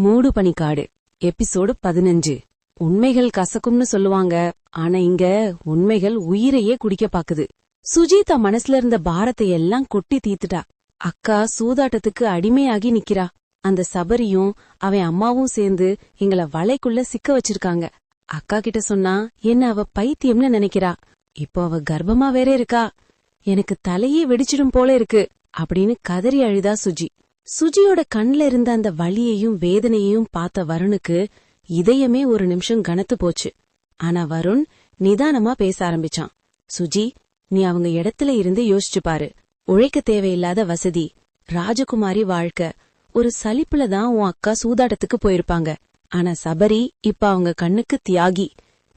மூடு Panikkadu episode 15. உண்மைகள் கசக்கும்னு சொல்லுவாங்க, ஆனா இங்க உண்மைகள் உயிரையே குடிக்க பாக்குது. சுஜிதா மனசுல இருந்த பாரத்தை எல்லாம் கொட்டி தீத்துட்டா. அக்கா சூதாட்டத்துக்கு அடிமையாகி நிக்கிறா. அந்த சபரியும் அவன் அம்மாவும் சேர்ந்து எங்கள வலைக்குள்ள சிக்க வச்சிருக்காங்க. அக்கா கிட்ட சொன்னா என்ன அவ பைத்தியம்னு நினைக்கிறா. இப்போ அவ கர்ப்பமா வேற இருக்கா. எனக்கு தலையே வெடிச்சிடும் போல இருக்கு அப்படின்னு கதறி அழுதா சுஜி. சுஜியோட கண்ல இருந்த அந்த வலியையும் வேதனையையும் பார்த்த வருணுக்கு இதயமே ஒரு நிமிஷம் கனத்து போச்சு. ஆனா வருண் நிதானமா பேச ஆரம்பிச்சான். சுஜி, நீ அவங்க இடத்துல இருந்து யோசிச்சு பாரு. உழைக்க தேவையில்லாத வசதி, ராஜகுமாரி வாழ்க்கை, ஒரு சலிப்புலதான் உன் அக்கா சூதாட்டத்துக்கு போயிருப்பாங்க. ஆனா சபரி இப்ப அவங்க கண்ணுக்கு தியாகி.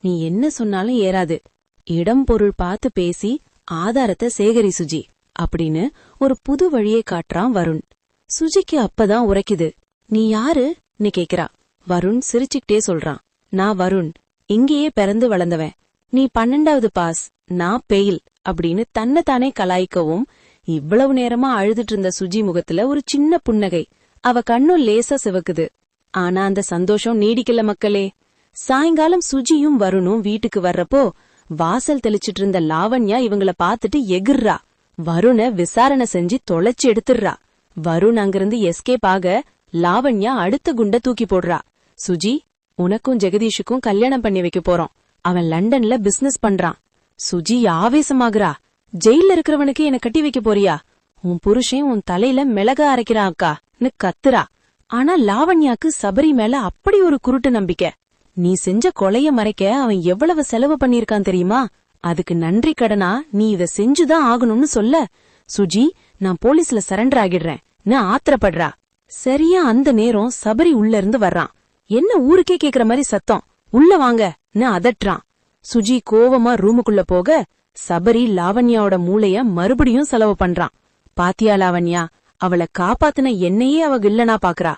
நீ என்ன சொன்னாலும் ஏறாது. இடம் பொருள் பார்த்து பேசி ஆதாரத்தை சேகரி சுஜி அப்படின்னு ஒரு புது வழியை காட்டுறான் வருண். சுஜிக்கு அப்பதான் உரைக்குது. நீ யாரு நீ கேக்குறா. வருண் சிரிச்சுக்கிட்டே சொல்றான், நான் வருண், இங்கேயே பிறந்து வளர்ந்தவன். நீ 12வது பாஸ், நான் பெயில் அப்படின்னு தன்னைத்தானே கலாய்க்கவும் இவ்வளவு நேரமா அழுதுட்டு இருந்த சுஜி முகத்துல ஒரு சின்ன புன்னகை. அவ கண்ணும் லேசா சிவக்குது. ஆனா அந்த சந்தோஷம் நீடிக்கல மக்களே. சாயங்காலம் சுஜியும் வருணும் வீட்டுக்கு வர்றப்போ வாசல் தெளிச்சிட்டு இருந்த லாவண்யா இவங்கள பாத்துட்டு எகிர்றா. வருண விசாரணை செஞ்சு தொலைச்சு எடுத்துடுறா. வருண் அங்கிருந்து எஸ்கேப் ஆக லாவண்யா அடுத்த குண்ட தூக்கி போடுறா. சுஜி, உனக்கும் ஜெகதீஷுக்கும் கல்யாணம் பண்ணி வைக்க போறோம். அவன் லண்டன்ல பிசினஸ் பண்றான். சுஜி ஆவேசமாகறா. ஜெயில இருக்கிறவனுக்கு என்ன கட்டி வைக்க போறியா? உன் புருஷன் உன் தலையில மிளகா அரைக்கிறான் அக்கான்னு கத்துறா. ஆனா லாவண்யாக்கு சபரி மேல அப்படி ஒரு குருட்டு நம்பிக்கை. நீ செஞ்ச கொலைய மறைக்க அவன் எவ்வளவு செலவு பண்ணிருக்கான் தெரியுமா? அதுக்கு நன்றி கடனா நீ இத செஞ்சுதான் ஆகணும்னு சொல்ல. சுஜி, நான் போலீஸ்ல சரண்டர் ஆகிடுறேன் ஆத்திரப்படுறா. சரியா அந்த நேரம் சபரி உள்ள இருந்து வர்றான். என்ன ஊருக்கே கேக்குற மாதிரி சத்தம், உள்ள வாங்க அதட்டுறான். சுஜி கோவமா ரூமுக்குள்ள போக சபரி லாவண்யாவோட மூளைய மறுபடியும் செலவு பண்றான். பாத்தியா லாவண்யா, அவளை காப்பாத்துன என்னையே அவ இல்லனா பாக்குறா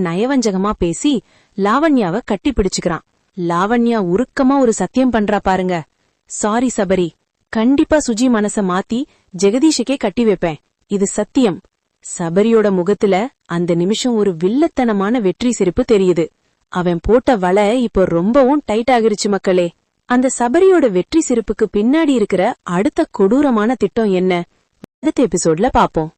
நயவஞ்சகமா பேசி லாவண்யாவ கட்டி பிடிச்சுக்கிறான். லாவண்யா உருக்கமா ஒரு சத்தியம் பண்றா பாருங்க. சாரி சபரி, கண்டிப்பா சுஜி மனச மாத்தி ஜெகதீஷுக்கே கட்டி வைப்பேன், இது சத்தியம். சபரியோட முகத்துல அந்த நிமிஷம் ஒரு வில்லத்தனமான வெற்றி சிரிப்பு தெரியுது. அவன் போட்ட வலை இப்போ ரொம்பவும் டைட் ஆகிருச்சு மக்களே. அந்த சபரியோட வெற்றி சிரிப்புக்கு பின்னாடி இருக்கிற அடுத்த கொடூரமான திட்டம் என்ன? அடுத்த எபிசோட்ல பாப்போம்.